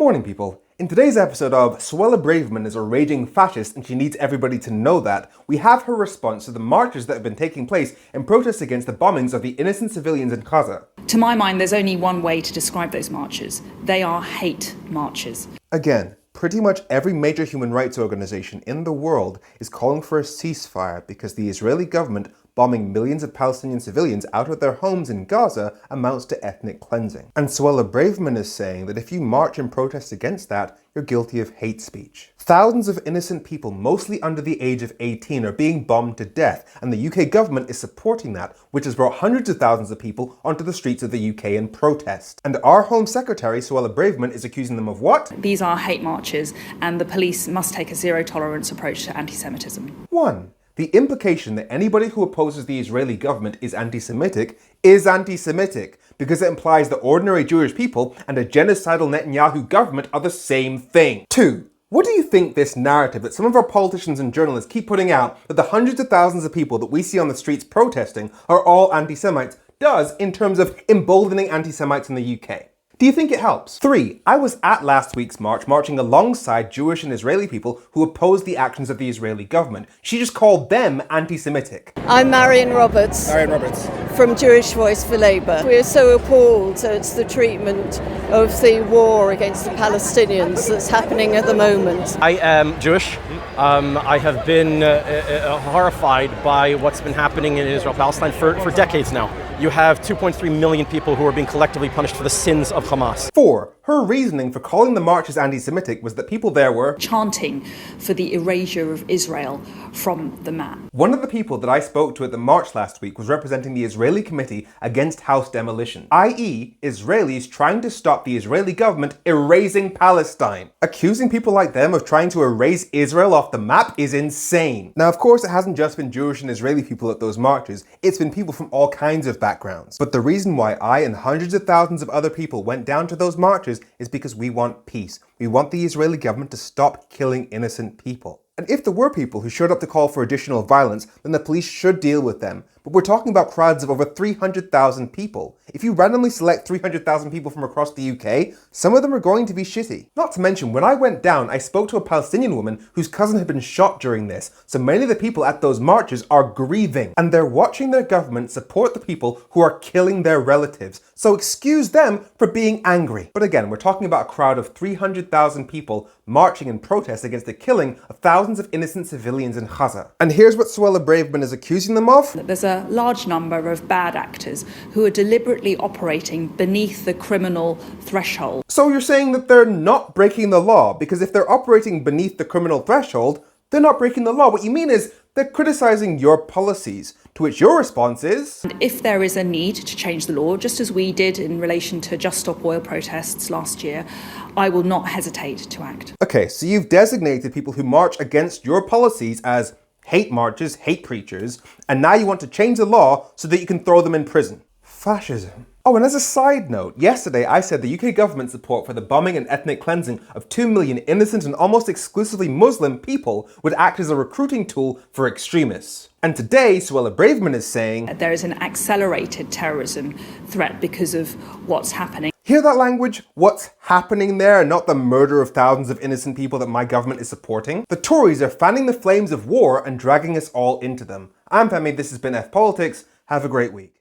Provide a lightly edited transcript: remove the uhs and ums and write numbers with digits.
Morning, people. In today's episode of Suella Braverman is a raging fascist and she needs everybody to know that, we have her response to the marches that have been taking place in protest against the bombings of the innocent civilians in Gaza. To my mind, there's only one way to describe those marches. They are hate marches. Again, pretty much every major human rights organization in the world is calling for a ceasefire because the Israeli government bombing millions of Palestinian civilians out of their homes in Gaza amounts to ethnic cleansing. And Suella Braverman is saying that if you march in protest against that, you're guilty of hate speech. Thousands of innocent people, mostly under the age of 18, are being bombed to death, and the UK government is supporting that, which has brought hundreds of thousands of people onto the streets of the UK in protest. And our Home Secretary, Suella Braverman, is accusing them of what? These are hate marches, and the police must take a zero-tolerance approach to anti-Semitism. 1. The implication that anybody who opposes the Israeli government is anti-Semitic is anti-Semitic, because it implies that ordinary Jewish people and a genocidal Netanyahu government are the same thing. 2. What do you think this narrative that some of our politicians and journalists keep putting out, that the hundreds of thousands of people that we see on the streets protesting are all anti-Semites, does in terms of emboldening anti-Semites in the UK? Do you think it helps? 3. I was at last week's march, marching alongside Jewish and Israeli people who opposed the actions of the Israeli government. She just called them anti-Semitic. I'm Marion Roberts. From Jewish Voice for Labour. We're so appalled at the treatment of the war against the Palestinians that's happening at the moment. I am Jewish. I have been horrified by what's been happening in Israel-Palestine for decades now. You have 2.3 million people who are being collectively punished for the sins of Hamas. 4. Her reasoning for calling the marches anti-Semitic was that people there were Chanting for the erasure of Israel from the map. One of the people that I spoke to at the march last week was representing the Israeli Committee Against House Demolition, i.e. Israelis trying to stop the Israeli government erasing Palestine. Accusing people like them of trying to erase Israel off the map is insane. Now, of course, it hasn't just been Jewish and Israeli people at those marches, it's been people from all kinds of backgrounds. But the reason why I and hundreds of thousands of other people went down to those marches is because we want peace. We want the Israeli government to stop killing innocent people. And if there were people who showed up to call for additional violence, then the police should deal with them. But we're talking about crowds of over 300,000 people. If you randomly select 300,000 people from across the UK, some of them are going to be shitty. Not to mention, when I went down, I spoke to a Palestinian woman whose cousin had been shot during this, so many of the people at those marches are grieving, and they're watching their government support the people who are killing their relatives. So excuse them for being angry. But again, we're talking about a crowd of 300,000 people marching in protest against the killing of thousands of innocent civilians in Gaza. And here's what Suella Braverman is accusing them of. There's a large number of bad actors who are deliberately operating beneath the criminal threshold. So you're saying that they're not breaking the law, because if they're operating beneath the criminal threshold, they're not breaking the law. What you mean is they're criticizing your policies, to which your response is... And if there is a need to change the law, just as we did in relation to Just Stop Oil protests last year, I will not hesitate to act. Okay, so you've designated people who march against your policies as hate marchers, hate preachers, and now you want to change the law so that you can throw them in prison. Fascism. Oh, and as a side note, yesterday I said the UK government's support for the bombing and ethnic cleansing of 2 million innocent and almost exclusively Muslim people would act as a recruiting tool for extremists. And today, Suella Braverman is saying there is an accelerated terrorism threat because of what's happening. Hear that language? What's happening there, and not the murder of thousands of innocent people that my government is supporting? The Tories are fanning the flames of war and dragging us all into them. I'm Femi, this has been F Politics. Have a great week.